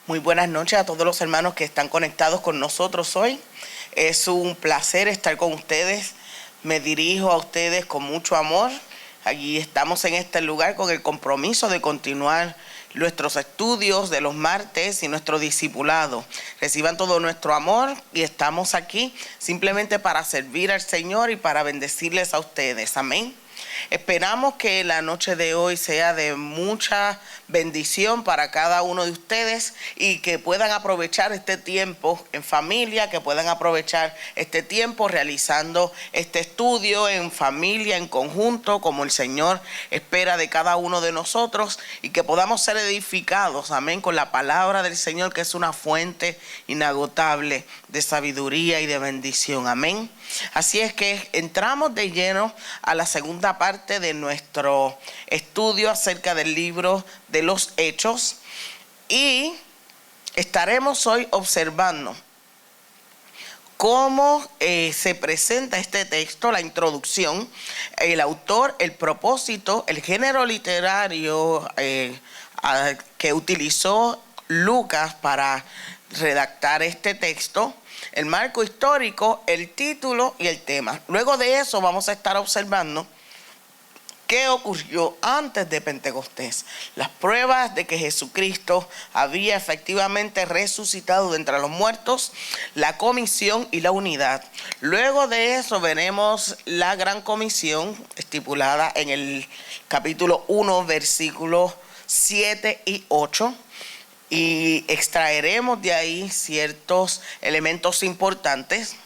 Muy buenas noches a todos los hermanos que están conectados con nosotros hoy. Es un placer estar con ustedes. Me dirijo a ustedes con mucho amor. Allí estamos en este lugar con el compromiso de continuar nuestros estudios de los martes y nuestro discipulado. Reciban todo nuestro amor y estamos aquí simplemente para servir al Señor y para bendecirles a ustedes. Amén. Esperamos que la noche de hoy sea de mucha bendición para cada uno de ustedes y que puedan aprovechar este tiempo en familia, que puedan aprovechar este tiempo realizando este estudio en familia, en conjunto, como el Señor espera de cada uno de nosotros, y que podamos ser edificados, amén, con la palabra del Señor, que es una fuente inagotable de sabiduría y de bendición. Amén. Así es que entramos de lleno a la segunda parte de nuestro estudio acerca del libro de los Hechos, y estaremos hoy observando cómo se presenta este texto, la introducción, el autor, el propósito, el género literario que utilizó Lucas para redactar este texto, el marco histórico, el título y el tema. Luego de eso vamos a estar observando qué ocurrió antes de Pentecostés, las pruebas de que Jesucristo había efectivamente resucitado de entre los muertos, la comisión y la unidad. Luego de eso veremos la gran comisión estipulada en el capítulo 1, versículos 7 y 8. Y extraeremos de ahí ciertos elementos importantes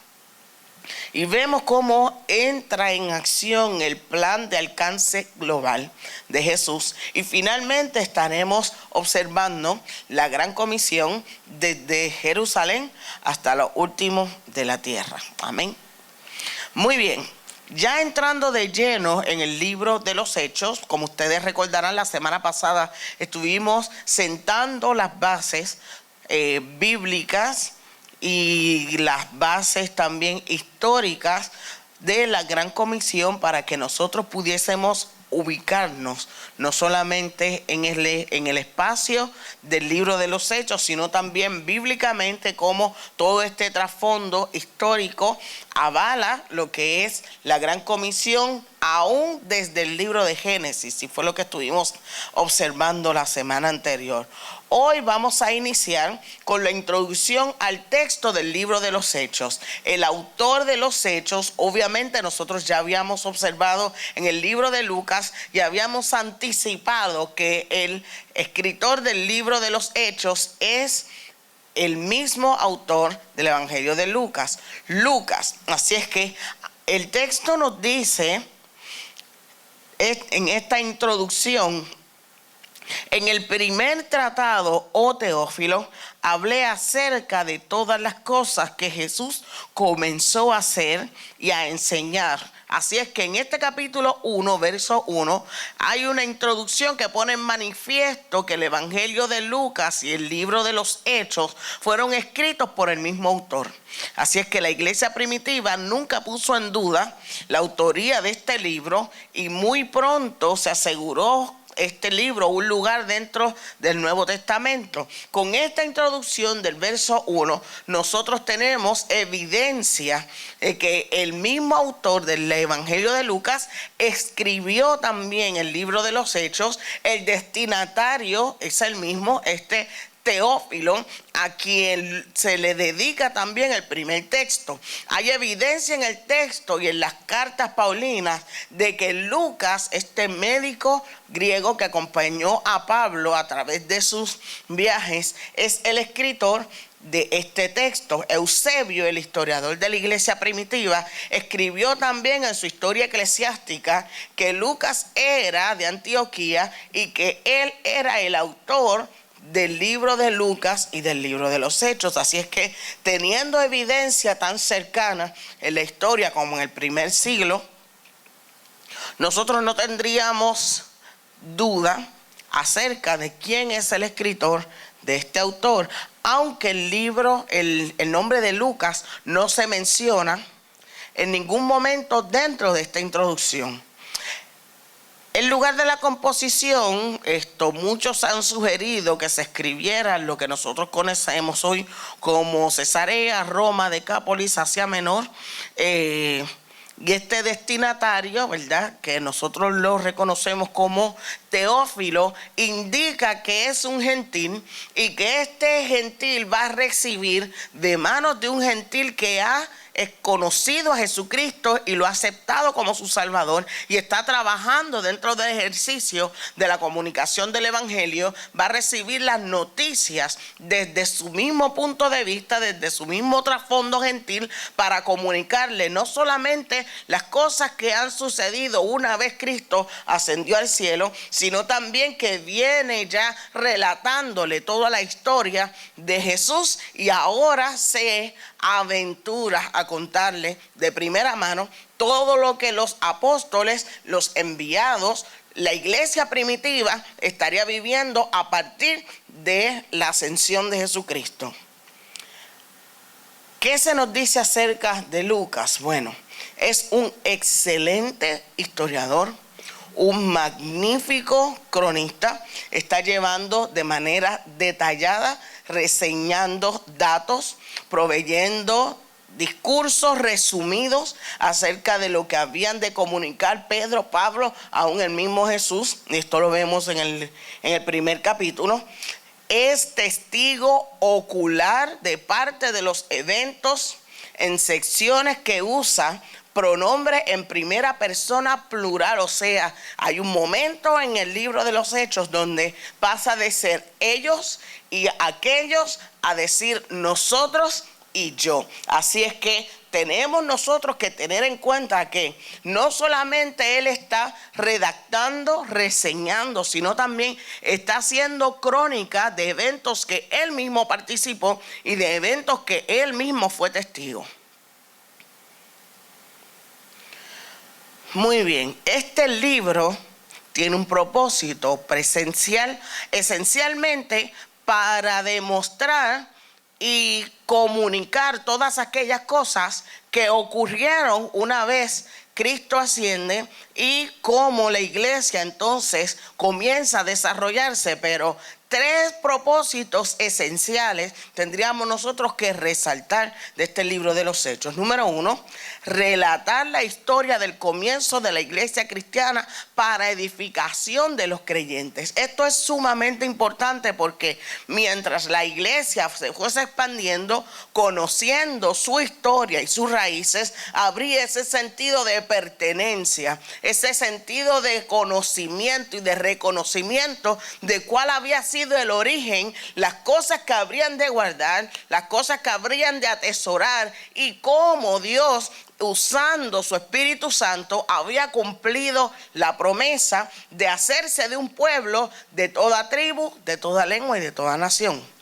y vemos cómo entra en acción el plan de alcance global de Jesús. Y finalmente estaremos observando la gran comisión desde Jerusalén hasta lo último de la tierra. Amén. Muy bien. Ya entrando de lleno en el libro de los Hechos, como ustedes recordarán, la semana pasada estuvimos sentando las bases bíblicas y las bases también históricas de la gran comisión para que nosotros pudiésemos ubicarnos no solamente en el espacio del libro de los Hechos, sino también bíblicamente, como todo este trasfondo histórico avala lo que es la gran comisión aún desde el libro de Génesis, y fue lo que estuvimos observando la semana anterior. Hoy vamos a iniciar con la introducción al texto del libro de los Hechos. El autor de los Hechos, obviamente nosotros ya habíamos observado en el libro de Lucas y habíamos anticipado que el escritor del libro de los Hechos es el mismo autor del Evangelio de Lucas, Lucas. Así es que el texto nos dice en esta introducción: en el primer tratado, oh Teófilo, hablé acerca de todas las cosas que Jesús comenzó a hacer y a enseñar. Así es que en este capítulo 1, verso 1, hay una introducción que pone en manifiesto que el Evangelio de Lucas y el libro de los Hechos fueron escritos por el mismo autor. Así es que la iglesia primitiva nunca puso en duda la autoría de este libro, y muy pronto se aseguró este libro un lugar dentro del Nuevo Testamento. Con esta introducción del verso 1, nosotros tenemos evidencia de que el mismo autor del Evangelio de Lucas escribió también el libro de los Hechos. El destinatario es el mismo, Teófilo, a quien se le dedica también el primer texto. Hay evidencia en el texto y en las cartas paulinas de que Lucas, este médico griego que acompañó a Pablo a través de sus viajes, es el escritor de este texto. Eusebio, el historiador de la iglesia primitiva, escribió también en su historia eclesiástica que Lucas era de Antioquía y que él era el autor del libro de Lucas y del libro de los Hechos. Así es que, teniendo evidencia tan cercana en la historia como en el primer siglo, nosotros no tendríamos duda acerca de quién es el escritor de este autor, aunque el nombre de Lucas no se menciona en ningún momento dentro de esta introducción. En lugar de la composición, muchos han sugerido que se escribiera lo que nosotros conocemos hoy como Cesarea, Roma, Decápolis, Asia Menor. Y este destinatario, ¿verdad?, que nosotros lo reconocemos como Teófilo, indica que es un gentil y que este gentil va a recibir de manos de un gentil que ha conocido a Jesucristo y lo ha aceptado como su Salvador y está trabajando dentro del ejercicio de la comunicación del Evangelio, va a recibir las noticias desde su mismo punto de vista, desde su mismo trasfondo gentil, para comunicarle no solamente las cosas que han sucedido una vez Cristo ascendió al cielo, sino también que viene ya relatándole toda la historia de Jesús y ahora se aventura a contarle de primera mano todo lo que los apóstoles, los enviados, la iglesia primitiva estaría viviendo a partir de la ascensión de Jesucristo. ¿Qué se nos dice acerca de Lucas? Bueno, es un excelente historiador, un magnífico cronista, está llevando de manera detallada, reseñando datos, proveyendo discursos resumidos acerca de lo que habían de comunicar Pedro, Pablo, aún el mismo Jesús. Esto lo vemos en el primer capítulo. Es testigo ocular de parte de los eventos en secciones que usa pronombre en primera persona plural, o sea, hay un momento en el libro de los Hechos donde pasa de ser ellos y aquellos a decir nosotros y yo. Así es que tenemos nosotros que tener en cuenta que no solamente él está redactando, reseñando, sino también está haciendo crónica de eventos que él mismo participó y de eventos que él mismo fue testigo. Muy bien, este libro tiene un propósito presencial, esencialmente para demostrar y comunicar todas aquellas cosas que ocurrieron una vez Cristo asciende y cómo la iglesia entonces comienza a desarrollarse. Pero tres propósitos esenciales tendríamos nosotros que resaltar de este libro de los Hechos. Número uno, relatar la historia del comienzo de la iglesia cristiana para edificación de los creyentes. Esto es sumamente importante porque mientras la iglesia se fuese expandiendo, conociendo su historia y sus raíces, habría ese sentido de pertenencia, ese sentido de conocimiento y de reconocimiento de cuál había sido el origen, las cosas que habrían de guardar, las cosas que habrían de atesorar y cómo Dios, usando su Espíritu Santo, había cumplido la promesa de hacerse de un pueblo de toda tribu, de toda lengua y de toda nación.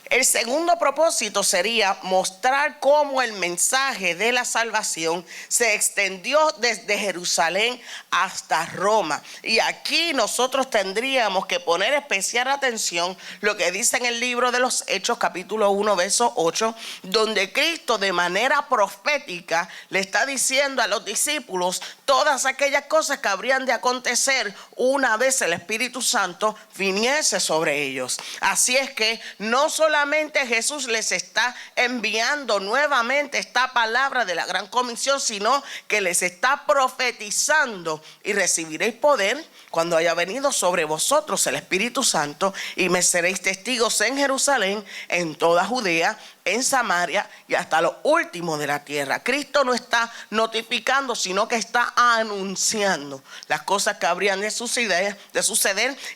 El segundo propósito sería mostrar cómo el mensaje de la salvación se extendió desde Jerusalén hasta Roma. Y aquí nosotros tendríamos que poner especial atención lo que dice en el libro de los Hechos, capítulo 1, verso 8, donde Cristo de manera profética le está diciendo a los discípulos todas aquellas cosas que habrían de acontecer una vez el Espíritu Santo viniese sobre ellos. Así es que no solamente Jesús les está enviando nuevamente esta palabra de la gran comisión, sino que les está profetizando: y recibiréis poder cuando haya venido sobre vosotros el Espíritu Santo, y me seréis testigos en Jerusalén, en toda Judea, en Samaria y hasta lo último de la tierra. Cristo no está notificando, sino que está anunciando las cosas que habrían de suceder,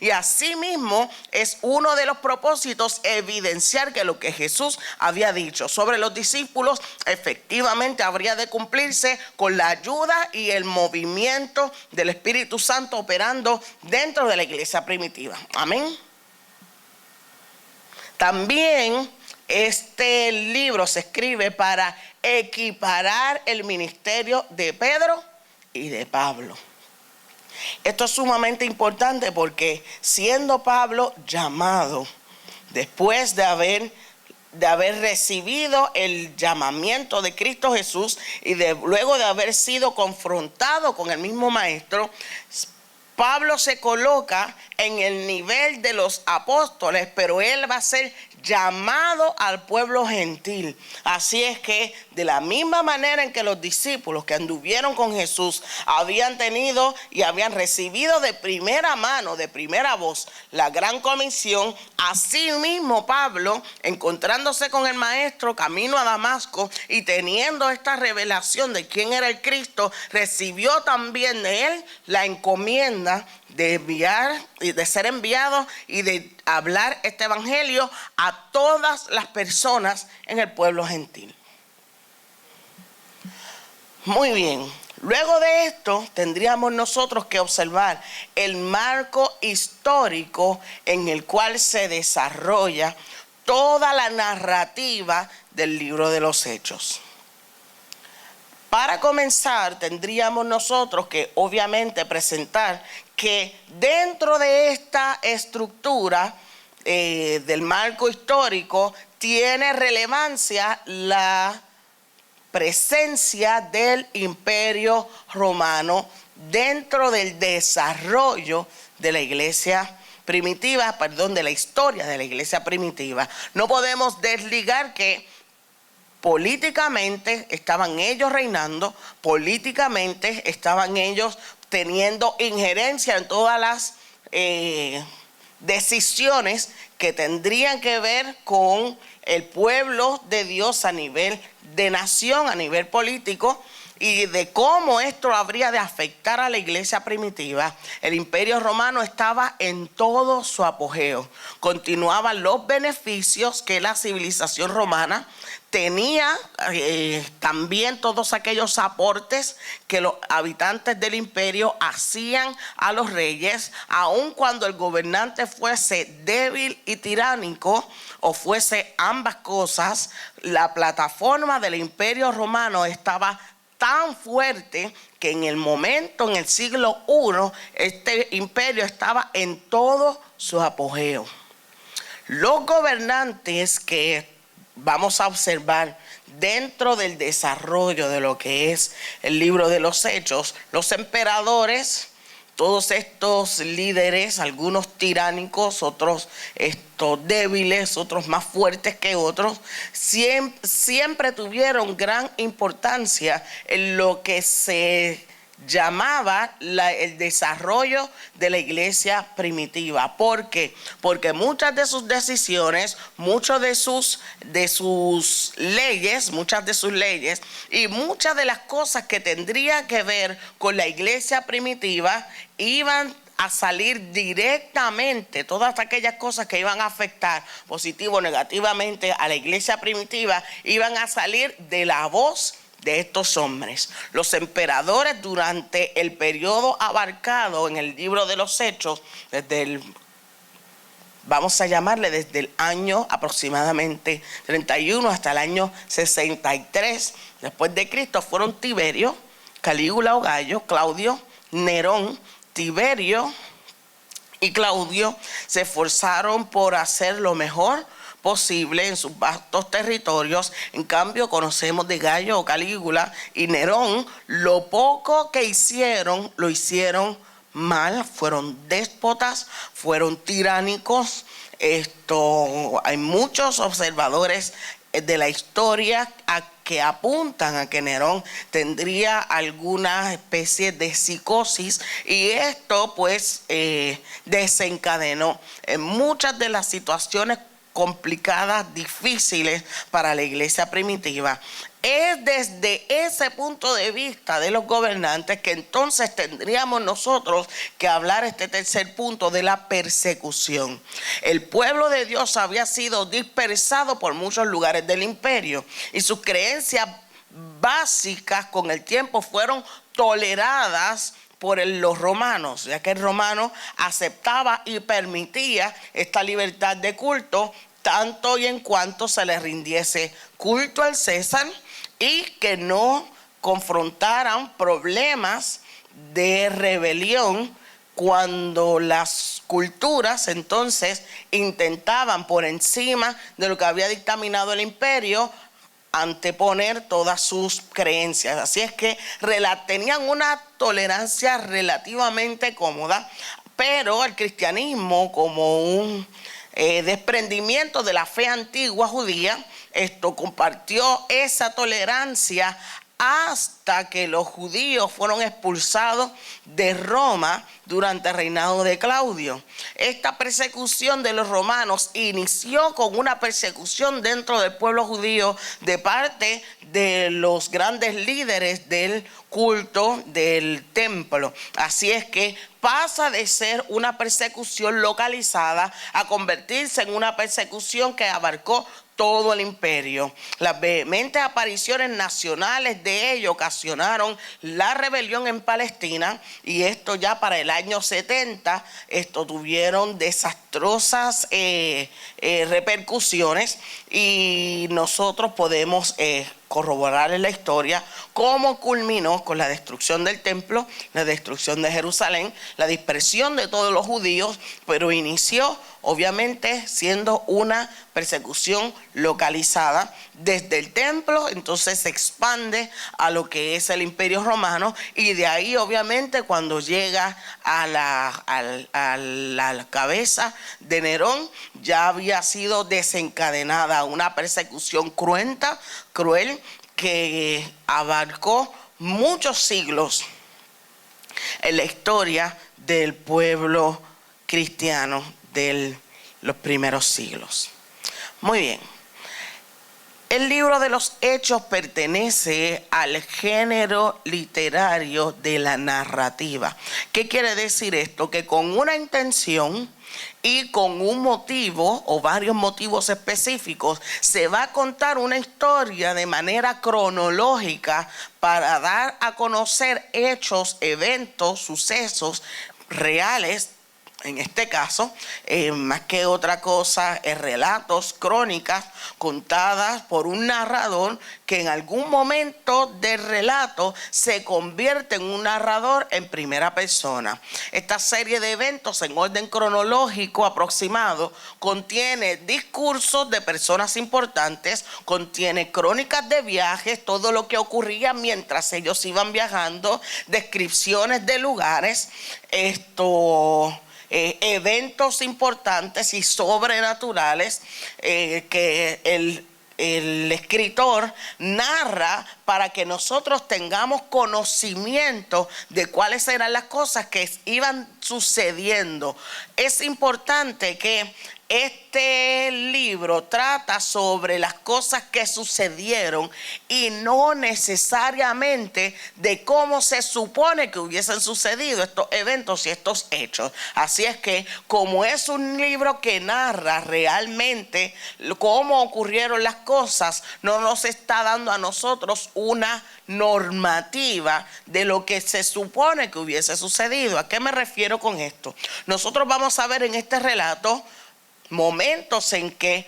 y asimismo es uno de los propósitos evidenciar que lo que Jesús había dicho sobre los discípulos efectivamente habría de cumplirse con la ayuda y el movimiento del Espíritu Santo operando dentro de la iglesia primitiva. Amén. También este libro se escribe para equiparar el ministerio de Pedro y de Pablo. Esto es sumamente importante porque siendo Pablo llamado después de haber recibido el llamamiento de Cristo Jesús y luego de haber sido confrontado con el mismo Maestro, Pablo se coloca en el nivel de los apóstoles, pero él va a ser llamado al pueblo gentil. Así es que de la misma manera en que los discípulos que anduvieron con Jesús habían tenido y habían recibido de primera mano, de primera voz, la gran comisión, así mismo Pablo, encontrándose con el maestro camino a Damasco y teniendo esta revelación de quién era el Cristo, recibió también de él la encomienda de enviar y de ser enviado y de hablar este evangelio a todas las personas en el pueblo gentil. Muy bien, luego de esto tendríamos nosotros que observar el marco histórico en el cual se desarrolla toda la narrativa del libro de los Hechos. Para comenzar, tendríamos nosotros que obviamente presentar que dentro de esta estructura del marco histórico tiene relevancia la presencia del Imperio Romano dentro del desarrollo de la iglesia primitiva, de la historia de la iglesia primitiva. No podemos desligar que políticamente estaban ellos reinando, políticamente estaban ellos teniendo injerencia en todas las decisiones que tendrían que ver con el pueblo de Dios a nivel de nación, a nivel político, y de cómo esto habría de afectar a la iglesia primitiva. El Imperio Romano estaba en todo su apogeo. Continuaban los beneficios que la civilización romana tenía, también todos aquellos aportes que los habitantes del imperio hacían a los reyes, aun cuando el gobernante fuese débil y tiránico o fuese ambas cosas. La plataforma del Imperio Romano estaba tan fuerte que en el momento, en el siglo I, este imperio estaba en todo su apogeo. Los gobernantes que vamos a observar dentro del desarrollo de lo que es el libro de los Hechos, los emperadores, todos estos líderes, algunos tiránicos, otros débiles, otros más fuertes que otros, siempre tuvieron gran importancia en lo que se llamaba el desarrollo de la iglesia primitiva. ¿Por qué? Porque muchas de sus decisiones, muchas de sus leyes y muchas de las cosas que tendrían que ver con la iglesia primitiva iban a salir directamente, todas aquellas cosas que iban a afectar positivo o negativamente a la iglesia primitiva, iban a salir de la voz de estos hombres. Los emperadores durante el periodo abarcado en el libro de los Hechos, vamos a llamarle desde el año aproximadamente 31 hasta el año 63 después de Cristo, fueron Tiberio, Calígula o Gallo, Claudio, Nerón. Tiberio y Claudio se esforzaron por hacer lo mejor posible en sus vastos territorios. En cambio, conocemos de Gallo o Calígula y Nerón, lo poco que hicieron, lo hicieron mal, fueron déspotas, fueron tiránicos. Hay muchos observadores de la historia que apuntan a que Nerón tendría alguna especie de psicosis, y esto pues desencadenó en muchas de las situaciones complicadas, difíciles para la iglesia primitiva. Es desde ese punto de vista de los gobernantes que entonces tendríamos nosotros que hablar este tercer punto de la persecución. El pueblo de Dios había sido dispersado por muchos lugares del imperio y sus creencias básicas con el tiempo fueron toleradas por los romanos, ya que el romano aceptaba y permitía esta libertad de culto tanto y en cuanto se le rindiese culto al César y que no confrontaran problemas de rebelión cuando las culturas entonces intentaban por encima de lo que había dictaminado el imperio anteponer todas sus creencias. Así es que tenían una tolerancia relativamente cómoda, pero el cristianismo, como un desprendimiento de la fe antigua judía, compartió esa tolerancia hasta que los judíos fueron expulsados de Roma durante el reinado de Claudio. Esta persecución de los romanos inició con una persecución dentro del pueblo judío de parte de los grandes líderes del culto del templo. Así es que pasa de ser una persecución localizada a convertirse en una persecución que abarcó todo el imperio. Las vehementes apariciones nacionales de ellos ocasionaron la rebelión en Palestina, y esto ya para el año 70 tuvieron desastrosas repercusiones, y nosotros podemos corroborar en la historia cómo culminó con la destrucción del templo, la destrucción de Jerusalén, la dispersión de todos los judíos, pero inició obviamente siendo una persecución localizada desde el templo. Entonces se expande a lo que es el Imperio Romano, y de ahí obviamente cuando llega a la cabeza de Nerón ya había sido desencadenada una persecución cruenta, cruel, que abarcó muchos siglos en la historia del pueblo cristiano de los primeros siglos. Muy bien. El libro de los Hechos pertenece al género literario de la narrativa. ¿Qué quiere decir esto? Que con una intención y con un motivo o varios motivos específicos se va a contar una historia de manera cronológica para dar a conocer hechos, eventos, sucesos reales. En este caso, más que otra cosa, relatos, crónicas contadas por un narrador que en algún momento del relato se convierte en un narrador en primera persona. Esta serie de eventos en orden cronológico aproximado contiene discursos de personas importantes, contiene crónicas de viajes, todo lo que ocurría mientras ellos iban viajando, descripciones de lugares, eventos importantes y sobrenaturales que el escritor narra para que nosotros tengamos conocimiento de cuáles eran las cosas que iban sucediendo. Es importante que este libro trata sobre las cosas que sucedieron y no necesariamente de cómo se supone que hubiesen sucedido estos eventos y estos hechos. Así es que, como es un libro que narra realmente cómo ocurrieron las cosas, no nos está dando a nosotros una normativa de lo que se supone que hubiese sucedido. ¿A qué me refiero con esto? Nosotros vamos a ver en este relato momentos en que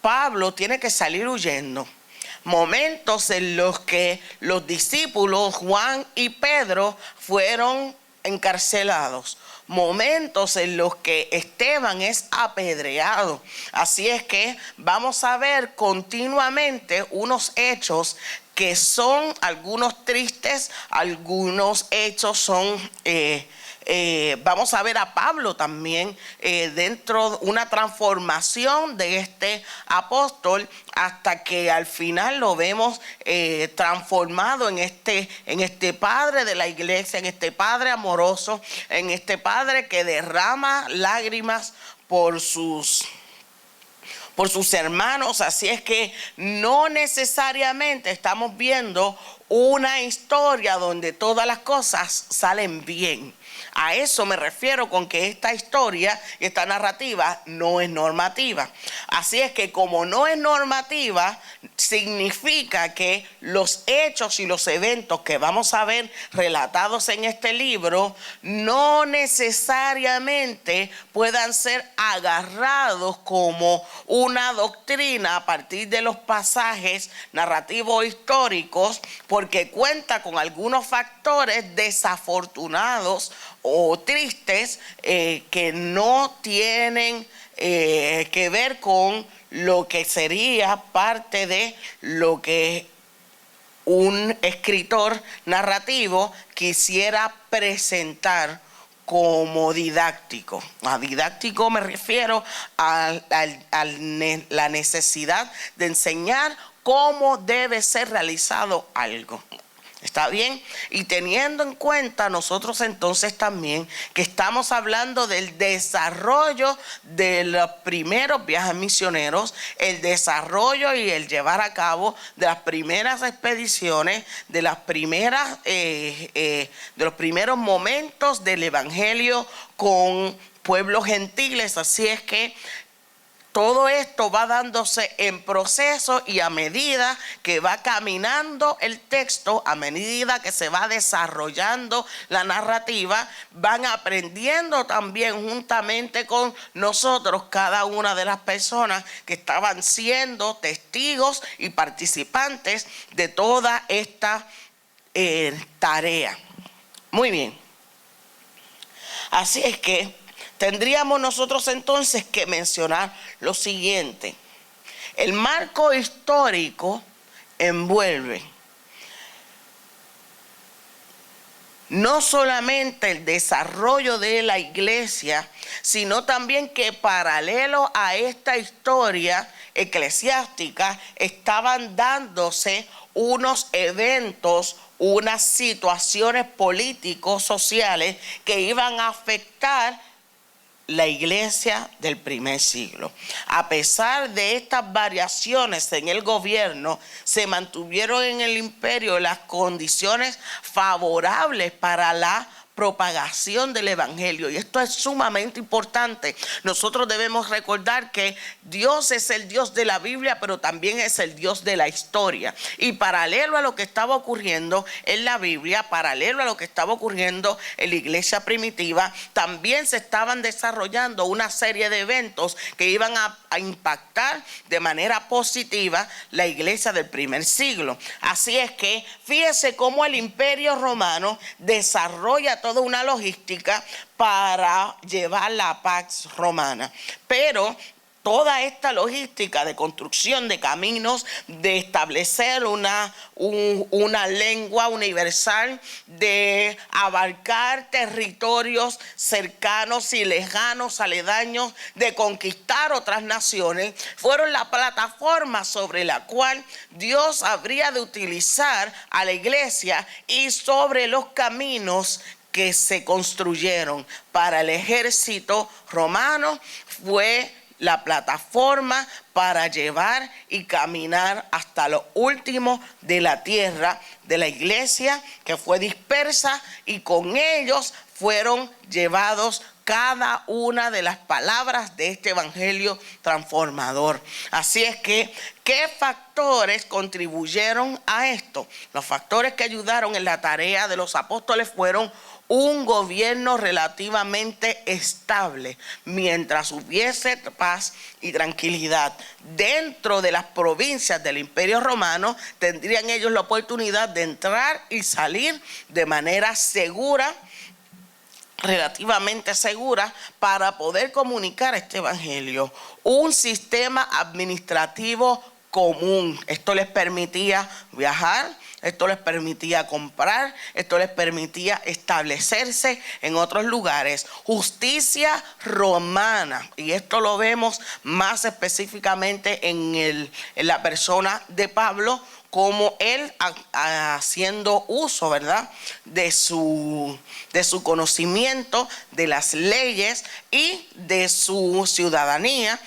Pablo tiene que salir huyendo, momentos en los que los discípulos Juan y Pedro fueron encarcelados, momentos en los que Esteban es apedreado. Así es que vamos a ver continuamente unos hechos que son algunos tristes, algunos hechos son vamos a ver a Pablo también dentro de una transformación de este apóstol, hasta que al final lo vemos transformado en este padre de la iglesia, en este padre amoroso, en este padre que derrama lágrimas por sus hermanos. Así es que no necesariamente estamos viendo una historia donde todas las cosas salen bien. A eso me refiero con que esta historia y esta narrativa no es normativa. Así es que, como no es normativa, significa que los hechos y los eventos que vamos a ver relatados en este libro no necesariamente puedan ser agarrados como una doctrina a partir de los pasajes narrativos históricos, porque cuenta con algunos factores desafortunados o tristes que no tienen que ver con lo que sería parte de lo que un escritor narrativo quisiera presentar como didáctico. A didáctico me refiero a la necesidad de enseñar cómo debe ser realizado algo. ¿Está bien? Y teniendo en cuenta nosotros entonces también que estamos hablando del desarrollo de los primeros viajes misioneros, el desarrollo y el llevar a cabo de las primeras expediciones, de las primeras, de los primeros momentos del evangelio con pueblos gentiles. Así es que todo esto va dándose en proceso y a medida que va caminando el texto, a medida que se va desarrollando la narrativa, van aprendiendo también juntamente con nosotros cada una de las personas que estaban siendo testigos y participantes de toda esta tarea. Muy bien. Así es que tendríamos nosotros entonces que mencionar lo siguiente. El marco histórico envuelve no solamente el desarrollo de la iglesia, sino también que paralelo a esta historia eclesiástica estaban dándose unos eventos, unas situaciones políticos, sociales que iban a afectar la iglesia del primer siglo. A pesar de estas variaciones en el gobierno, se mantuvieron en el imperio las condiciones favorables para la propagación del evangelio, y esto es sumamente importante. Nosotros debemos recordar que Dios es el Dios de la Biblia, pero también es el Dios de la historia, y paralelo a lo que estaba ocurriendo en la Biblia, paralelo a lo que estaba ocurriendo en la iglesia primitiva, también se estaban desarrollando una serie de eventos que iban a impactar de manera positiva la iglesia del primer siglo. Así es que fíjese cómo el imperio romano desarrolla toda una logística para llevar la Pax Romana, pero toda esta logística de construcción de caminos, de establecer una lengua universal, de abarcar territorios cercanos y lejanos, aledaños, de conquistar otras naciones, fueron la plataforma sobre la cual Dios habría de utilizar a la iglesia, y sobre los caminos que se construyeron para el ejército romano fue la plataforma para llevar y caminar hasta lo último de la tierra de la iglesia, que fue dispersa, y con ellos fueron llevados cada una de las palabras de este evangelio transformador. Así es que, ¿qué factores contribuyeron a esto? Los factores que ayudaron en la tarea de los apóstoles fueron un gobierno relativamente estable, mientras hubiese paz y tranquilidad. Dentro de las provincias del Imperio Romano tendrían ellos la oportunidad de entrar y salir de manera segura, relativamente segura, para poder comunicar este evangelio. Un sistema administrativo común. Esto les permitía viajar, esto les permitía comprar, esto les permitía establecerse en otros lugares. Justicia romana, y esto lo vemos más específicamente en la persona de Pablo, como él haciendo uso, ¿verdad?, de su conocimiento de las leyes y de su ciudadanía,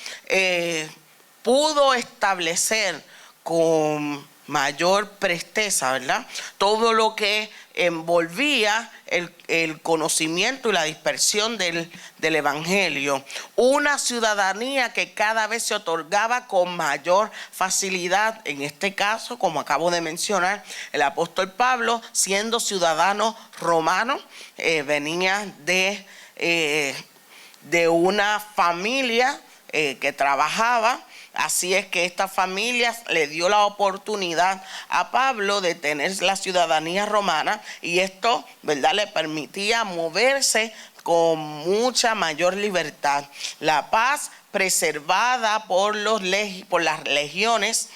pudo establecer con mayor presteza, ¿verdad?, todo lo que envolvía el conocimiento y la dispersión del evangelio. Una ciudadanía que cada vez se otorgaba con mayor facilidad. En este caso, como acabo de mencionar, el apóstol Pablo, siendo ciudadano romano, venía de una familia que trabajaba. Así es que esta familia le dio la oportunidad a Pablo de tener la ciudadanía romana, y esto, ¿verdad?, le permitía moverse con mucha mayor libertad. La paz preservada por las legiones,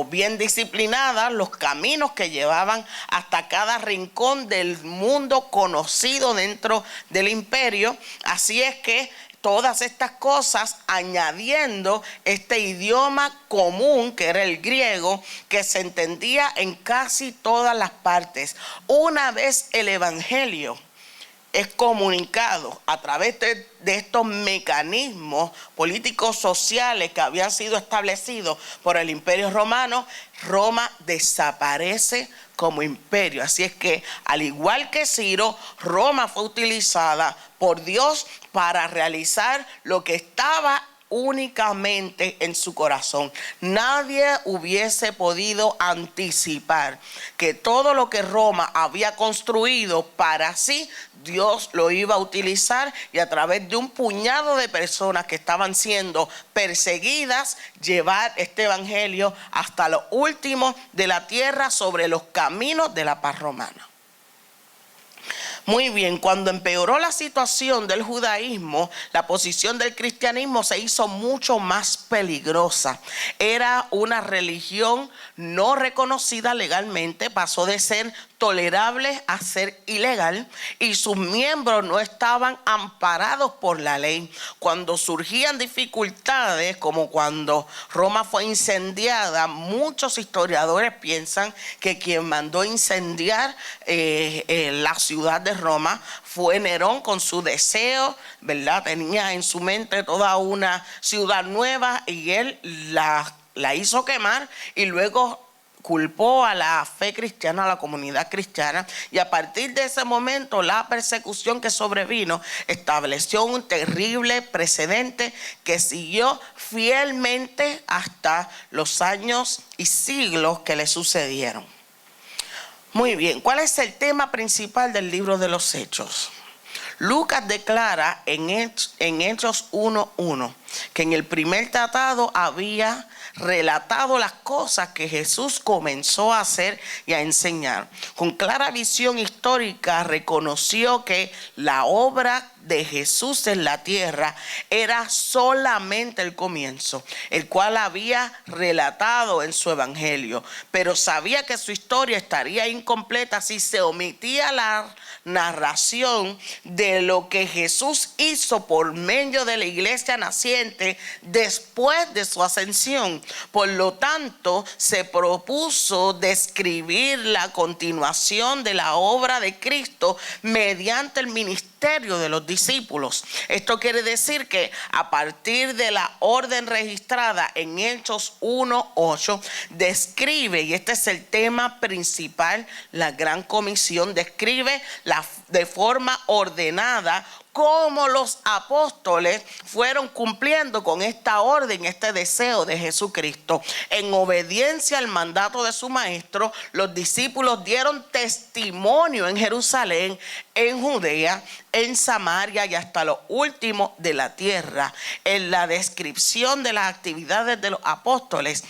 bien disciplinadas, los caminos que llevaban hasta cada rincón del mundo conocido dentro del imperio. Así es que todas estas cosas, añadiendo este idioma común que era el griego, que se entendía en casi todas las partes. Una vez el evangelio es comunicado a través de estos mecanismos políticos sociales que habían sido establecidos por el Imperio Romano, Roma desaparece como imperio. Así es que, al igual que Ciro, Roma fue utilizada por Dios para realizar lo que estaba únicamente en su corazón. Nadie hubiese podido anticipar que todo lo que Roma había construido para sí, Dios lo iba a utilizar, y a través de un puñado de personas que estaban siendo perseguidas, llevar este evangelio hasta lo último de la tierra sobre los caminos de la paz romana. Muy bien, cuando empeoró la situación del judaísmo, la posición del cristianismo se hizo mucho más peligrosa. Era una religión no reconocida legalmente, pasó de ser tolerable a ser ilegal, y sus miembros no estaban amparados por la ley. Cuando surgían dificultades, como cuando Roma fue incendiada, muchos historiadores piensan que quien mandó incendiar la ciudad de Roma fue Nerón, con su deseo, ¿verdad? Tenía en su mente toda una ciudad nueva, y él la hizo quemar, y luego culpó a la fe cristiana, a la comunidad cristiana, y a partir de ese momento la persecución que sobrevino estableció un terrible precedente que siguió fielmente hasta los años y siglos que le sucedieron. Muy bien, ¿cuál es el tema principal del libro de los Hechos? Lucas declara en Hechos 1:1 que en el primer tratado había relatado las cosas que Jesús comenzó a hacer y a enseñar. Con clara visión histórica reconoció que la obra de Jesús en la tierra era solamente el comienzo, el cual había relatado en su evangelio, pero sabía que su historia estaría incompleta si se omitía la narración de lo que Jesús hizo por medio de la iglesia naciente después de su ascensión. Por lo tanto, se propuso describir la continuación de la obra de Cristo mediante el ministerio de los discípulos. Esto quiere decir que a partir de la orden registrada en Hechos 1:8 describe, y este es el tema principal, la gran comisión, describe de forma ordenada cómo los apóstoles fueron cumpliendo con esta orden, este deseo de Jesucristo. En obediencia al mandato de su maestro, los discípulos dieron testimonio en Jerusalén, en Judea, en Samaria y hasta lo último de la tierra. En la descripción de las actividades de los apóstoles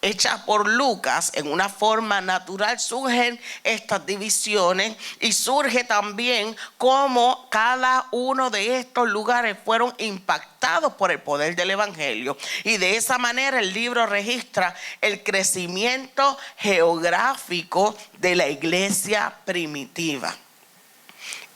hechas por Lucas en una forma natural, surgen estas divisiones, y surge también cómo cada uno de estos lugares fueron impactados por el poder del evangelio, y de esa manera el libro registra el crecimiento geográfico de la iglesia primitiva.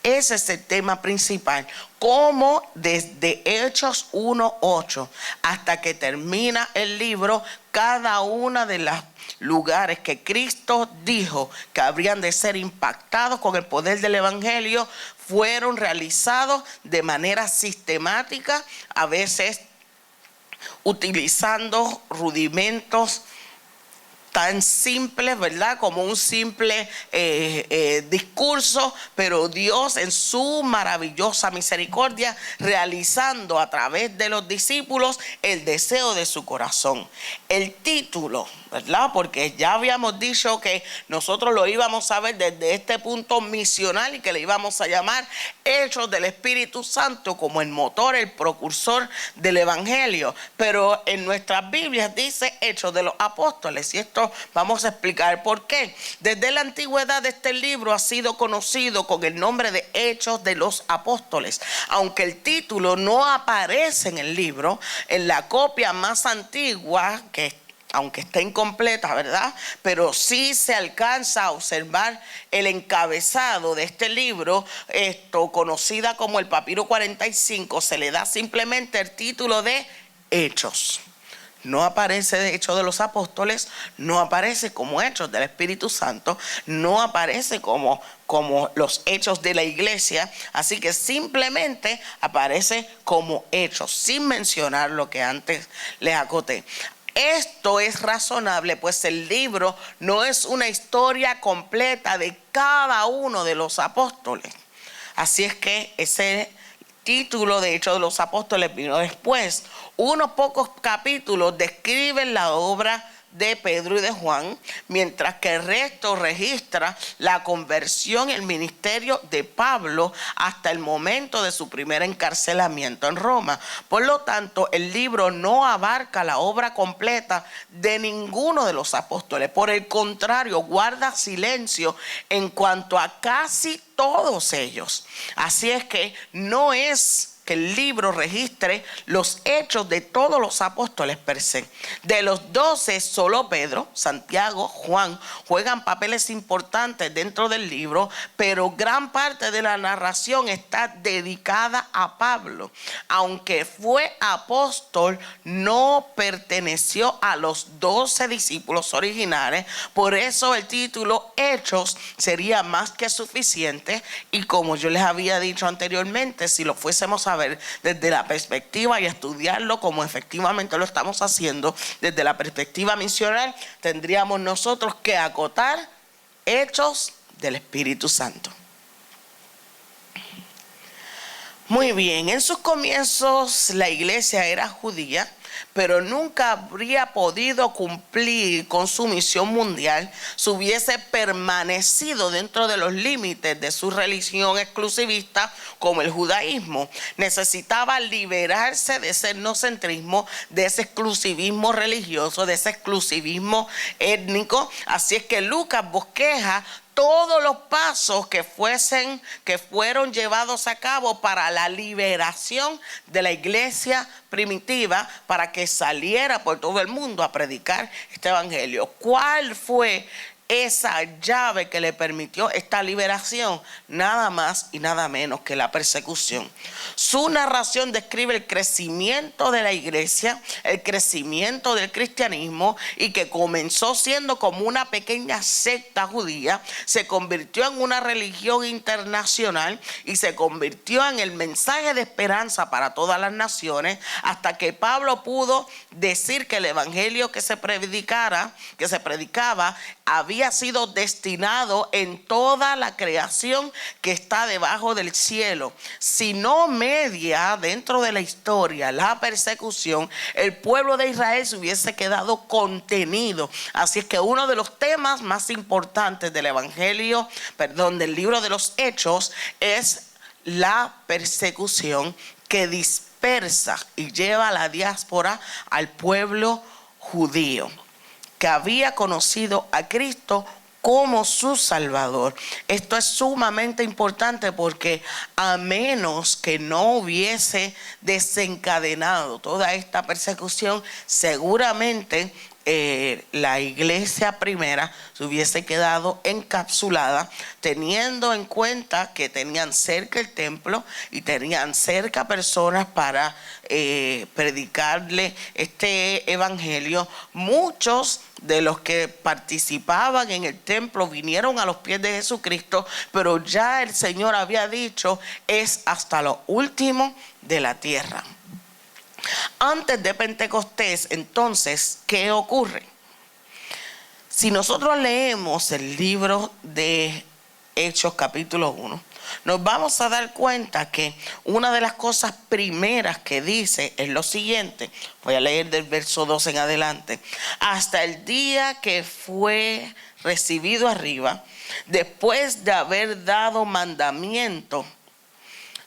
Ese es el tema principal, cómo desde Hechos 1:8 hasta que termina el libro, cada uno de los lugares que Cristo dijo que habrían de ser impactados con el poder del evangelio fueron realizados de manera sistemática, a veces utilizando rudimentos tan simples, ¿verdad? Como un simple discurso, pero Dios en su maravillosa misericordia realizando a través de los discípulos el deseo de su corazón. El título, ¿verdad? Porque ya habíamos dicho que nosotros lo íbamos a ver desde este punto misional y que le íbamos a llamar Hechos del Espíritu Santo, como el motor, el precursor del evangelio, pero en nuestras Biblias dice Hechos de los Apóstoles, y esto esto vamos a explicar por qué. Desde la antigüedad este libro ha sido conocido con el nombre de Hechos de los Apóstoles. Aunque el título no aparece en el libro, en la copia más antigua, que aunque está incompleta, ¿verdad? Pero sí se alcanza a observar el encabezado de este libro, conocida como el Papiro 45, se le da simplemente el título de Hechos. No aparece de Hechos de los Apóstoles, no aparece como Hechos del Espíritu Santo, no aparece como los Hechos de la Iglesia, así que simplemente aparece como Hechos, sin mencionar lo que antes les acoté. Esto es razonable, pues el libro no es una historia completa de cada uno de los apóstoles. Así es que ese título de Hechos de los Apóstoles vino después. Unos pocos capítulos describen la obra de Pedro y de Juan, mientras que el resto registra la conversión y el ministerio de Pablo hasta el momento de su primer encarcelamiento en Roma. Por lo tanto, el libro no abarca la obra completa de ninguno de los apóstoles. Por el contrario, guarda silencio en cuanto a casi todos ellos. Así es que no es que el libro registre los hechos de todos los apóstoles per se. De los 12, solo Pedro, Santiago, Juan juegan papeles importantes dentro del libro, pero gran parte de la narración está dedicada a Pablo. Aunque fue apóstol, no perteneció a los 12 discípulos originales, por eso el título Hechos sería más que suficiente. Y como yo les había dicho anteriormente, si lo fuésemos a ver desde la perspectiva y estudiarlo como efectivamente lo estamos haciendo desde la perspectiva misional, tendríamos nosotros que acotar Hechos del Espíritu Santo. Muy bien, en sus comienzos la iglesia era judía, pero nunca habría podido cumplir con su misión mundial si hubiese permanecido dentro de los límites de su religión exclusivista como el judaísmo. Necesitaba liberarse de ese etnocentrismo, de ese exclusivismo religioso, de ese exclusivismo étnico. Así es que Lucas bosqueja todos los pasos que fueron llevados a cabo para la liberación de la iglesia primitiva, para que saliera por todo el mundo a predicar este evangelio. ¿Cuál fue esa llave que le permitió esta liberación? Nada más y nada menos que la persecución. Su narración describe el crecimiento de la iglesia, el crecimiento del cristianismo, y que comenzó siendo como una pequeña secta judía, se convirtió en una religión internacional y se convirtió en el mensaje de esperanza para todas las naciones, hasta que Pablo pudo decir que el evangelio que se predicaba, había sido destinado en toda la creación que está debajo del cielo. Si no media dentro de la historia la persecución, el pueblo de Israel se hubiese quedado contenido. Así es que uno de los temas más importantes del del libro de los Hechos, es la persecución que dispersa y lleva a la diáspora al pueblo judío, que había conocido a Cristo como su Salvador. Esto es sumamente importante, porque a menos que no hubiese desencadenado toda esta persecución, seguramente la iglesia primera se hubiese quedado encapsulada, teniendo en cuenta que tenían cerca el templo y tenían cerca personas para predicarle este evangelio. Muchos de los que participaban en el templo vinieron a los pies de Jesucristo, pero ya el Señor había dicho: es hasta lo último de la tierra. Antes de Pentecostés, entonces, ¿qué ocurre? Si nosotros leemos el libro de Hechos capítulo 1, nos vamos a dar cuenta que una de las cosas primeras que dice es lo siguiente. Voy a leer del verso 2 en adelante. Hasta el día que fue recibido arriba, después de haber dado mandamiento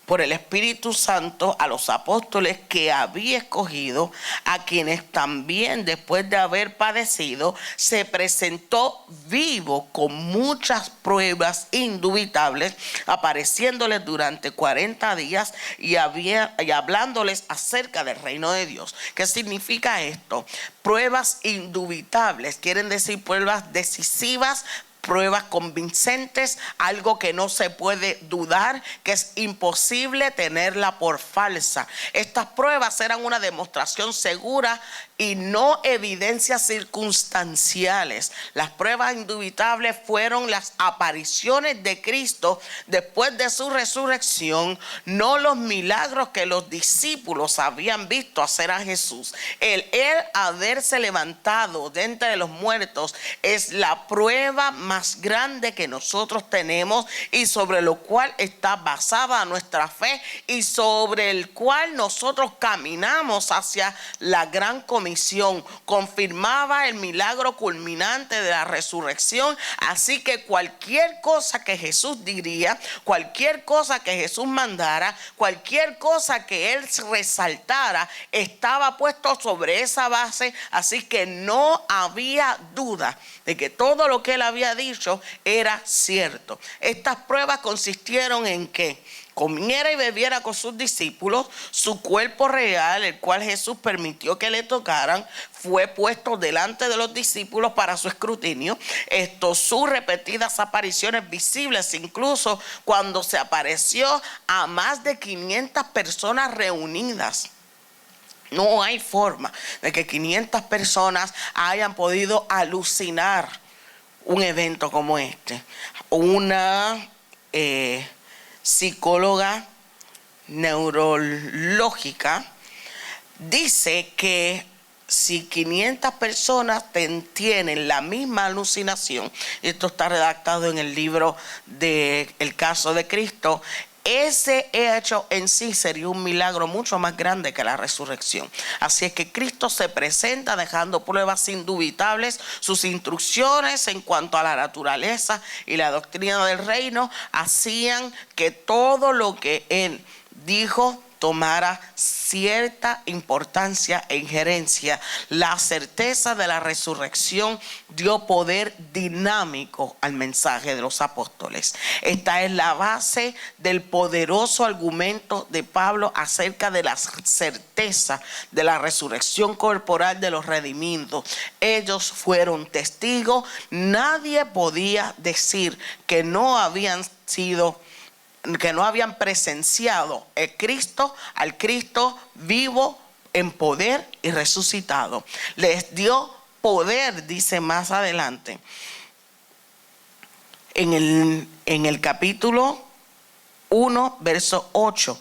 por el Espíritu Santo a los apóstoles que había escogido, a quienes también después de haber padecido se presentó vivo con muchas pruebas indubitables, apareciéndoles durante 40 días y hablándoles acerca del reino de Dios. ¿Qué significa esto? Pruebas indubitables quieren decir pruebas decisivas, pruebas convincentes, algo que no se puede dudar, que es imposible tenerla por falsa. Estas pruebas eran una demostración segura y no evidencias circunstanciales. Las pruebas indubitables fueron las apariciones de Cristo después de su resurrección, no los milagros que los discípulos habían visto hacer a Jesús. El haberse levantado de entre los muertos es la prueba más grande que nosotros tenemos y sobre lo cual está basada nuestra fe y sobre el cual nosotros caminamos hacia la gran comisión. Confirmaba el milagro culminante de la resurrección, así que cualquier cosa que Jesús diría, cualquier cosa que Jesús mandara, cualquier cosa que él resaltara, estaba puesto sobre esa base, así que no había duda de que todo lo que él había dicho era cierto. Estas pruebas consistieron en que comiera y bebiera con sus discípulos, su cuerpo real, el cual Jesús permitió que le tocaran, fue puesto delante de los discípulos para su escrutinio. Sus repetidas apariciones visibles, incluso cuando se apareció a más de 500 personas reunidas. No hay forma de que 500 personas hayan podido alucinar un evento como este. Una psicóloga neurológica dice que si 500 personas tienen la misma alucinación, esto está redactado en el libro de El caso de Cristo, ese hecho en sí sería un milagro mucho más grande que la resurrección. Así es que Cristo se presenta dejando pruebas indubitables. Sus instrucciones en cuanto a la naturaleza y la doctrina del reino hacían que todo lo que él dijo tomara cierta importancia e injerencia. La certeza de la resurrección dio poder dinámico al mensaje de los apóstoles. Esta es la base del poderoso argumento de Pablo acerca de la certeza de la resurrección corporal de los redimidos. Ellos fueron testigos. Nadie podía decir que no habían presenciado al Cristo vivo en poder y resucitado. Les dio poder, dice más adelante, en el capítulo 1, verso 8.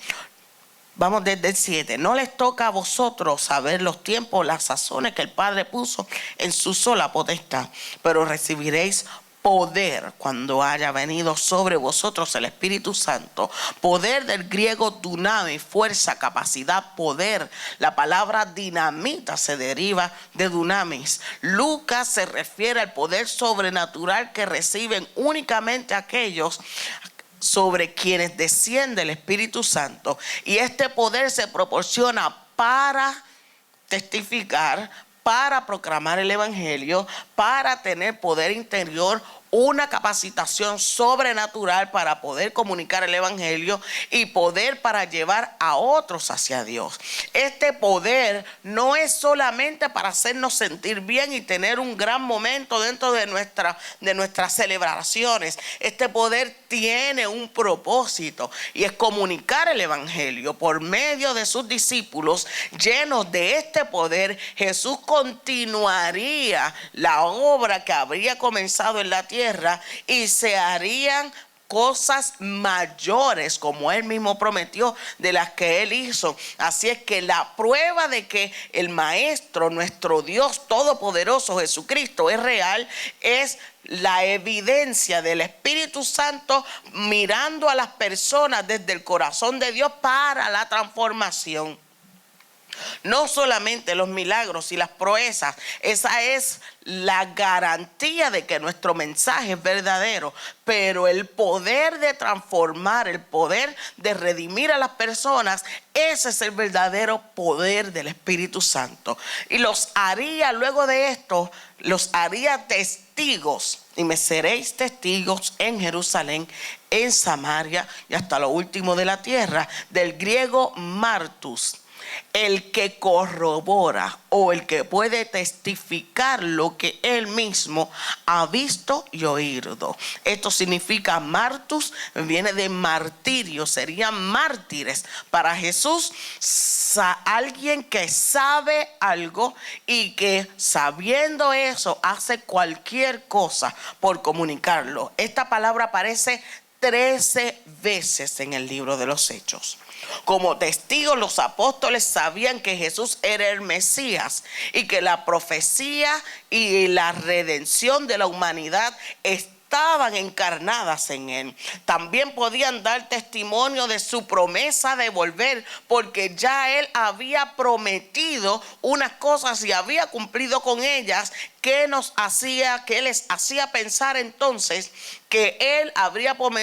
Vamos desde el 7. No les toca a vosotros saber los tiempos, las sazones que el Padre puso en su sola potestad, pero recibiréis poder cuando haya venido sobre vosotros el Espíritu Santo. Poder del griego dunami, fuerza, capacidad, poder. La palabra dinamita se deriva de dunamis. Lucas se refiere al poder sobrenatural que reciben únicamente aquellos sobre quienes desciende el Espíritu Santo. Y este poder se proporciona para testificar, para proclamar el Evangelio, para tener poder interior, una capacitación sobrenatural para poder comunicar el Evangelio y poder para llevar a otros hacia Dios. Este poder no es solamente para hacernos sentir bien y tener un gran momento dentro de nuestras celebraciones. Este poder tiene un propósito y es comunicar el Evangelio. Por medio de sus discípulos llenos de este poder, Jesús continuaría la obra que habría comenzado en la tierra y se harían cosas mayores, como él mismo prometió, de las que él hizo. Así es que la prueba de que el Maestro, nuestro Dios Todopoderoso Jesucristo es real, es la evidencia del Espíritu Santo mirando a las personas desde el corazón de Dios para la transformación. No solamente los milagros y las proezas, esa es la garantía de que nuestro mensaje es verdadero, pero el poder de transformar, el poder de redimir a las personas, ese es el verdadero poder del Espíritu Santo. Y los haría, luego de esto, los haría testigos. Y me seréis testigos en Jerusalén, en Samaria y hasta lo último de la tierra. Del griego martus, el que corrobora o el que puede testificar lo que él mismo ha visto y oído. Esto significa martus, viene de martirio, serían mártires. Para Jesús, alguien que sabe algo y que sabiendo eso hace cualquier cosa por comunicarlo. Esta palabra aparece 13 veces en el libro de los Hechos. Como testigos, los apóstoles sabían que Jesús era el Mesías y que la profecía y la redención de la humanidad estaban encarnadas en él. También podían dar testimonio de su promesa de volver, porque ya él había prometido unas cosas y había cumplido con ellas, que les hacía pensar entonces que él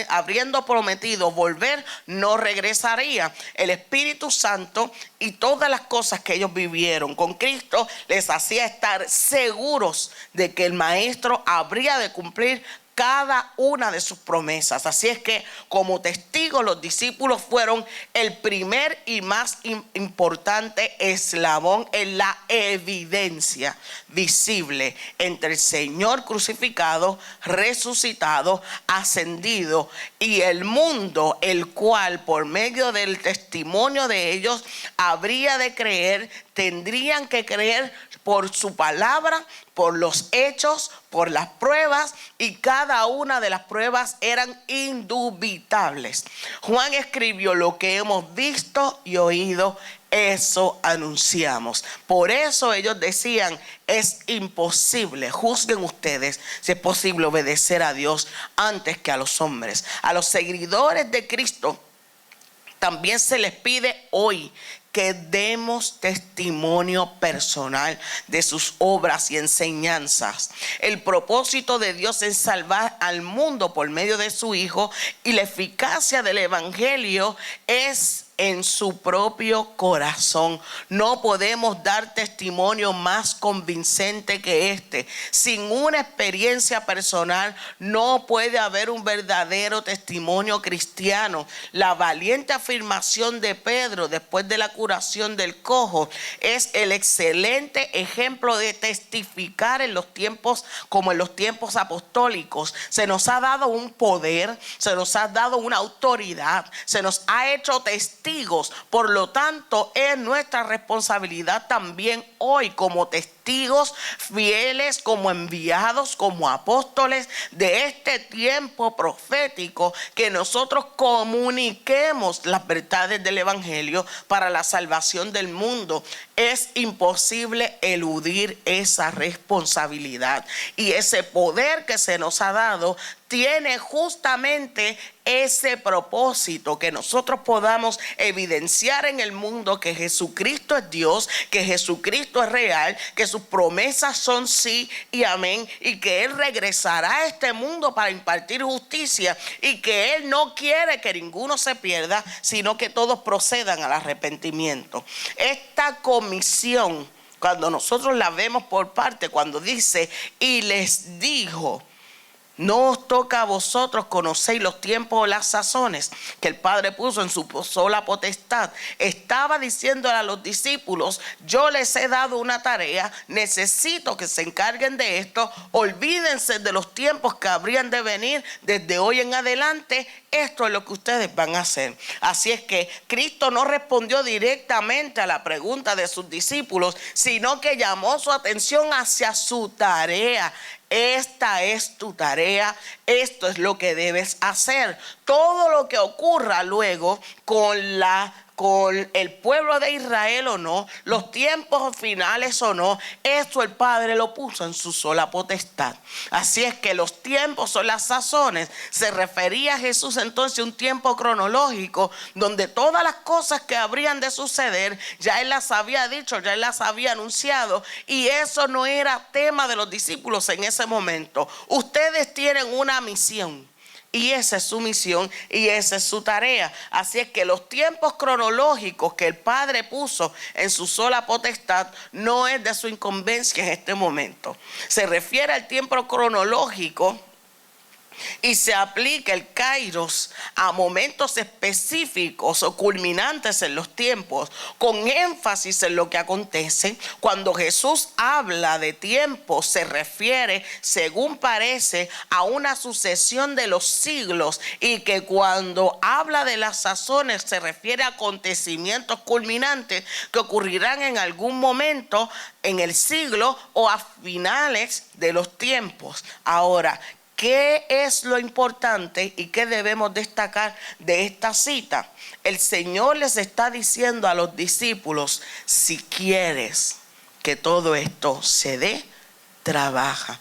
habiendo prometido volver, no regresaría. El Espíritu Santo y todas las cosas que ellos vivieron con Cristo les hacía estar seguros de que el Maestro habría de cumplir cada una de sus promesas. Así es que como testigos los discípulos fueron el primer y más importante eslabón en la evidencia visible entre el Señor crucificado, resucitado, ascendido y el mundo, el cual por medio del testimonio de ellos habría de creer, tendrían que creer por su palabra, por los hechos, por las pruebas, y cada una de las pruebas eran indubitables. Juan escribió: lo que hemos visto y oído, eso anunciamos. Por eso ellos decían: es imposible, juzguen ustedes si es posible obedecer a Dios antes que a los hombres. A los seguidores de Cristo también se les pide hoy que demos testimonio personal de sus obras y enseñanzas. El propósito de Dios es salvar al mundo por medio de su Hijo, y la eficacia del Evangelio es en su propio corazón. No podemos dar testimonio más convincente que este. Sin una experiencia personal no puede haber un verdadero testimonio cristiano. La valiente afirmación de Pedro después de la curación del cojo es el excelente ejemplo de testificar en los tiempos como en los tiempos apostólicos. Se nos ha dado un poder, se nos ha dado una autoridad, se nos ha hecho testigos. Por lo tanto, es nuestra responsabilidad también hoy, como testigos fieles, como enviados, como apóstoles de este tiempo profético, que nosotros comuniquemos las verdades del Evangelio para la salvación del mundo. Es imposible eludir esa responsabilidad, y ese poder que se nos ha dado tiene justamente ese propósito: que nosotros podamos evidenciar en el mundo que Jesucristo es Dios, que Jesucristo es real, que sus promesas son sí y amén, y que Él regresará a este mundo para impartir justicia, y que Él no quiere que ninguno se pierda, sino que todos procedan al arrepentimiento. Esta comisión, cuando nosotros la vemos por parte, cuando dice: y les dijo, no os toca a vosotros, conocéis los tiempos o las sazones que el Padre puso en su sola potestad. Estaba diciéndole a los discípulos: yo les he dado una tarea, necesito que se encarguen de esto, olvídense de los tiempos que habrían de venir desde hoy en adelante. Esto es lo que ustedes van a hacer. Así es que Cristo no respondió directamente a la pregunta de sus discípulos, sino que llamó su atención hacia su tarea. Esta es tu tarea, esto es lo que debes hacer. Todo lo que ocurra luego con la con el pueblo de Israel o no, los tiempos finales o no, eso el Padre lo puso en su sola potestad. Así es que los tiempos o las sazones, se refería a Jesús entonces a un tiempo cronológico donde todas las cosas que habrían de suceder ya Él las había dicho, ya Él las había anunciado, y eso no era tema de los discípulos en ese momento. Ustedes tienen una misión. Y esa es su misión y esa es su tarea. Así es que los tiempos cronológicos que el Padre puso en su sola potestad no es de su incumbencia en este momento. Se refiere al tiempo cronológico y se aplica el kairos a momentos específicos o culminantes en los tiempos, con énfasis en lo que acontece. Cuando Jesús habla de tiempo, se refiere, según parece, a una sucesión de los siglos, y que cuando habla de las sazones se refiere a acontecimientos culminantes que ocurrirán en algún momento en el siglo o a finales de los tiempos. Ahora, ¿qué es lo importante y qué debemos destacar de esta cita? El Señor les está diciendo a los discípulos: si quieres que todo esto se dé, trabaja.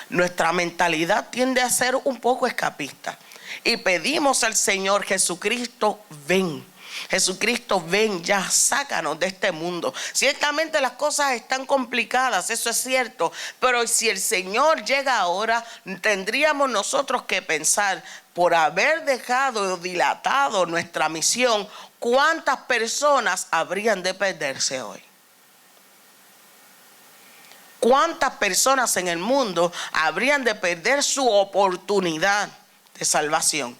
Nuestra mentalidad tiende a ser un poco escapista y pedimos al Señor: Jesucristo, ven. Jesucristo, ven ya, sácanos de este mundo. Ciertamente las cosas están complicadas, eso es cierto, pero si el Señor llega ahora, tendríamos nosotros que pensar, por haber dejado dilatado nuestra misión, ¿cuántas personas habrían de perderse hoy? ¿Cuántas personas en el mundo habrían de perder su oportunidad de salvación?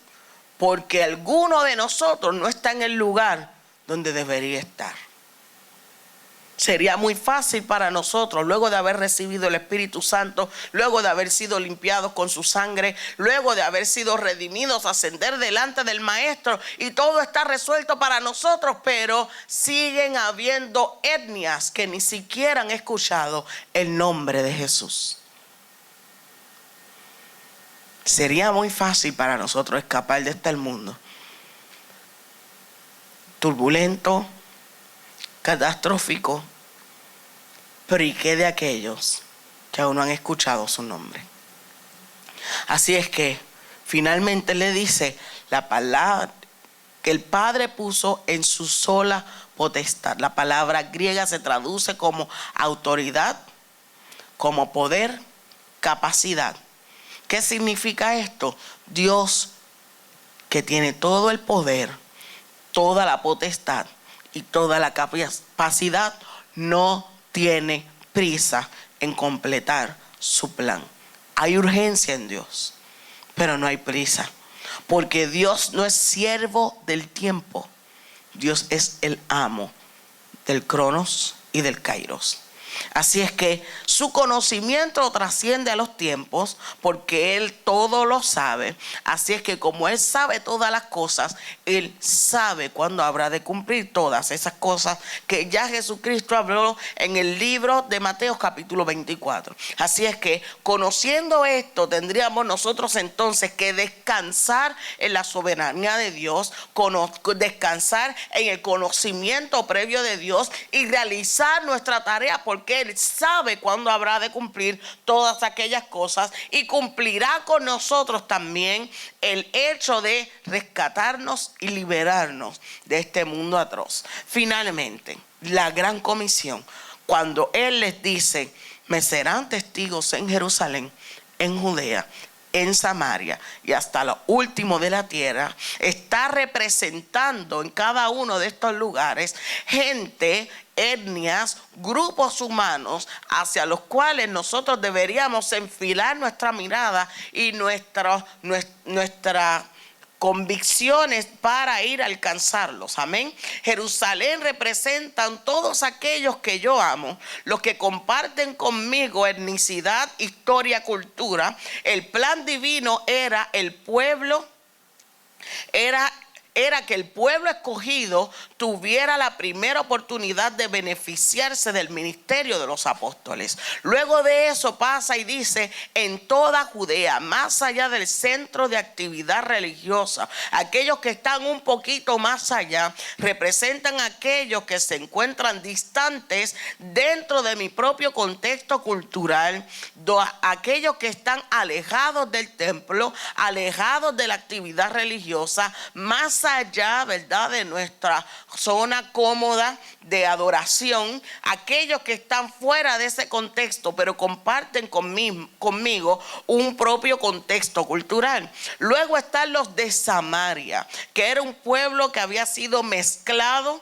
Porque alguno de nosotros no está en el lugar donde debería estar. Sería muy fácil para nosotros, luego de haber recibido el Espíritu Santo, luego de haber sido limpiados con su sangre, luego de haber sido redimidos, ascender delante del Maestro, y todo está resuelto para nosotros, pero siguen habiendo etnias que ni siquiera han escuchado el nombre de Jesús. Sería muy fácil para nosotros escapar de este mundo turbulento, catastrófico, pero ¿y qué de aquellos que aún no han escuchado su nombre? Así es que finalmente le dice la palabra que el Padre puso en su sola potestad. La palabra griega se traduce como autoridad, como poder, capacidad. ¿Qué significa esto? Dios, que tiene todo el poder, toda la potestad y toda la capacidad, no tiene prisa en completar su plan. Hay urgencia en Dios, pero no hay prisa, porque Dios no es siervo del tiempo. Dios es el amo del cronos y del kairos. Así es que su conocimiento trasciende a los tiempos, porque Él todo lo sabe. Así es que como Él sabe todas las cosas, Él sabe cuándo habrá de cumplir todas esas cosas que ya Jesucristo habló en el libro de Mateo capítulo 24. Así es que conociendo esto, tendríamos nosotros entonces que descansar en la soberanía de Dios, descansar en el conocimiento previo de Dios y realizar nuestra tarea, porque Él sabe cuándo habrá de cumplir todas aquellas cosas, y cumplirá con nosotros también el hecho de rescatarnos y liberarnos de este mundo atroz. Finalmente, la gran comisión, cuando Él les dice: me serán testigos en Jerusalén, en Judea, en Samaria y hasta lo último de la tierra, está representando en cada uno de estos lugares gente, etnias, grupos humanos hacia los cuales nosotros deberíamos enfilar nuestra mirada y nuestra convicciones para ir a alcanzarlos. Amén. Jerusalén representan todos aquellos que yo amo, los que comparten conmigo etnicidad, historia, cultura. El plan divino era el pueblo, era era que el pueblo escogido tuviera la primera oportunidad de beneficiarse del ministerio de los apóstoles. Luego de eso pasa y dice, en toda Judea, más allá del centro de actividad religiosa, aquellos que están un poquito más allá, representan a aquellos que se encuentran distantes dentro de mi propio contexto cultural, aquellos que están alejados del templo, alejados de la actividad religiosa, más allá, ¿verdad?, de nuestra zona cómoda de adoración, aquellos que están fuera de ese contexto, pero comparten conmigo un propio contexto cultural. Luego están los de Samaria, que era un pueblo que había sido mezclado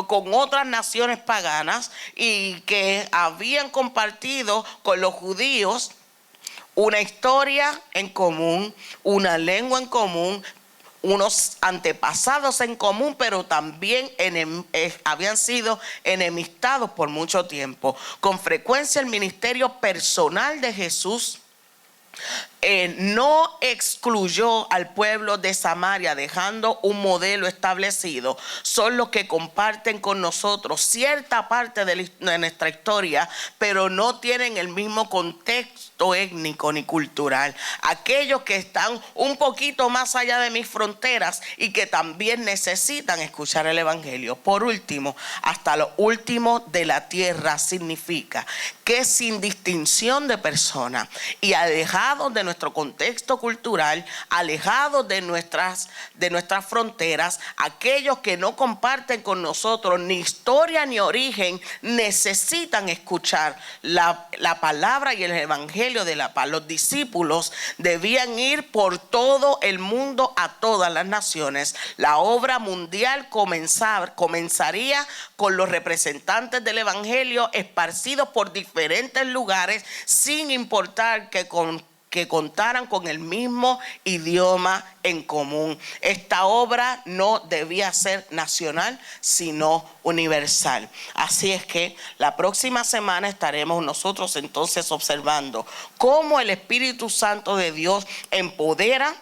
con otras naciones paganas y que habían compartido con los judíos una historia en común, una lengua en común, unos antepasados en común, pero también habían sido enemistados por mucho tiempo. Con frecuencia el ministerio personal de Jesús no excluyó al pueblo de Samaria, dejando un modelo establecido. Son los que comparten con nosotros cierta parte de nuestra historia, pero no tienen el mismo contexto étnico ni cultural. Aquellos que están un poquito más allá de mis fronteras y que también necesitan escuchar el evangelio. Por último, hasta lo último de la tierra significa que sin distinción de persona y alejados de nuestro contexto cultural, alejados de nuestras fronteras, aquellos que no comparten con nosotros ni historia ni origen, necesitan escuchar la palabra y el evangelio de la paz. Los discípulos debían ir por todo el mundo a todas las naciones. La obra mundial comenzaría con los representantes del evangelio esparcidos por diferentes lugares, sin importar que contaran con el mismo idioma en común. Esta obra no debía ser nacional, sino universal. Así es que la próxima semana estaremos nosotros entonces observando cómo el Espíritu Santo de Dios empodera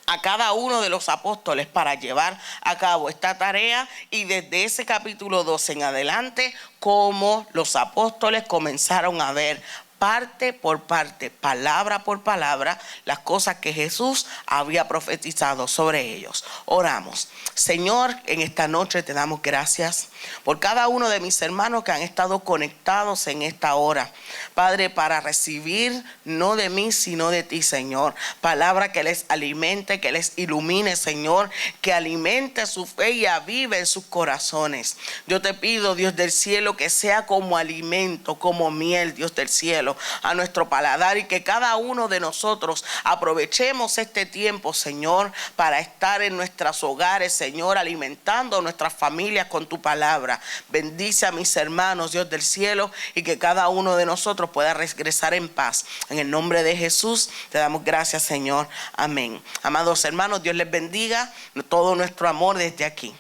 a cada uno de los apóstoles para llevar a cabo esta tarea, y desde ese capítulo 12 en adelante, cómo los apóstoles comenzaron a ver parte por parte, palabra por palabra, las cosas que Jesús había profetizado sobre ellos. Oramos. Señor, en esta noche te damos gracias por cada uno de mis hermanos que han estado conectados en esta hora, Padre, para recibir no de mí sino de ti, Señor. Palabra que les alimente, que les ilumine, Señor, que alimente su fe y avive en sus corazones. Yo te pido, Dios del cielo, que sea como alimento, como miel, Dios del cielo, a nuestro paladar, y que cada uno de nosotros aprovechemos este tiempo, Señor, para estar en nuestros hogares, Señor, alimentando a nuestras familias con tu palabra. Bendice a mis hermanos, Dios del cielo, y que cada uno de nosotros pueda regresar en paz. En el nombre de Jesús te damos gracias, Señor. Amén. Amados hermanos, Dios les bendiga. Todo nuestro amor desde aquí.